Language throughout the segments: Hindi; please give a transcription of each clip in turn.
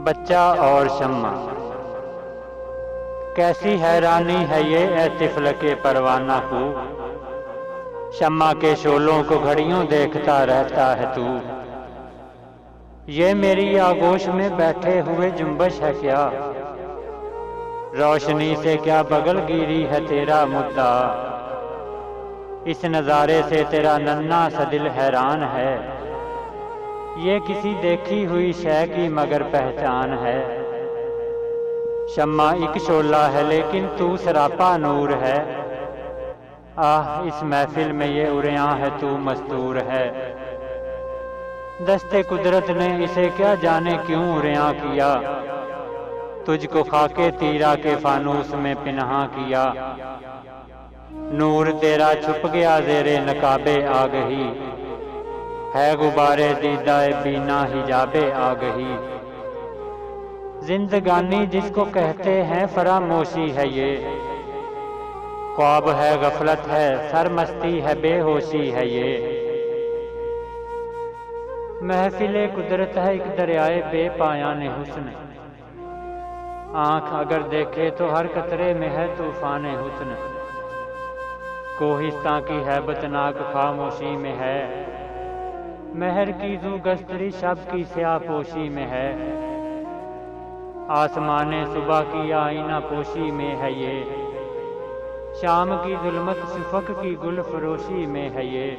बच्चा और शम्मा। कैसी हैरानी है ये ए तिफल के परवाना को, शम्मा के शोलों को घड़ियों देखता रहता है तू। ये मेरी आगोश में बैठे हुए जुम्बश है क्या, रोशनी से क्या बगल गिरी है तेरा मुद्दा। इस नज़ारे से तेरा नन्हा सा दिल हैरान है, ये किसी देखी हुई शय की मगर पहचान है। शम्मा एक शोला है लेकिन तू सरापा नूर है, आह इस महफिल में ये उरियां है तू मस्तूर है। दस्ते कुदरत ने इसे क्या जाने क्यों उरियां किया, तुझको खाके तीरा के फानूस में पिन्हा किया। नूर तेरा छुप गया ज़ेरे नकाबे आगही, है गुबारे दीदाए बीना हिजाबे आगही। जिंदगानी जिसको कहते हैं फरामोशी है ये, ख्वाब है गफलत है सरमस्ती है बेहोशी है ये। महफिले कुदरत है एक दरियाए बेपायान हुस्न, आंख अगर देखे तो हर कतरे में है तूफान हुस्न। कोहिस्तां की हैबतनाक खामोशी में है, महर की जू गस्तरी शब की स्यापोशी में है। आसमाने सुबह की आईना पोशी में है ये, शाम की जुल्मत शुफक की गुल फरोशी में है ये।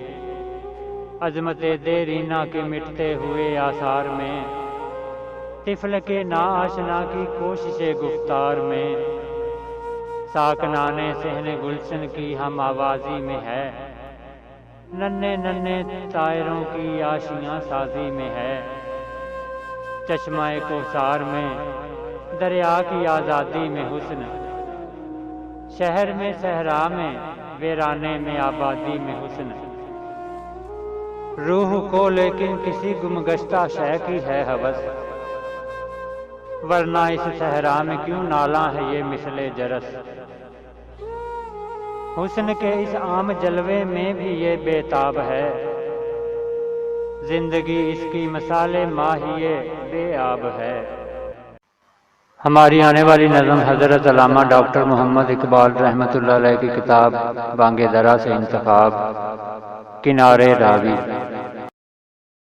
अजमते देरीना के मिटते हुए आसार में, तिफल के नाआशना की कोशिशे गुफ्तार में। साकनाने सहने गुलशन की हम आवाजी में है, नन्हे नन्हे तायरों की आशियां साजी में है। चश्माए कोसार में दरिया की आज़ादी में हुस्न, शहर में सहरा में वीराने में आबादी में हुस्न। रूह को लेकिन किसी गुमगश्ता शय की है हवस, वरना इस सहरा में क्यों नाला है ये मिसले जरस। हुस्न के इस आम जलवे में भी ये बेताब है, जिंदगी इसकी मसाले माहिए बेआब है। हमारी आने वाली नज़म हज़रत अल्लामा डॉक्टर मोहम्मद इकबाल रहमतुल्लाह अलैह की किताब बांगे दरा से इंतखाब, किनारे रावी।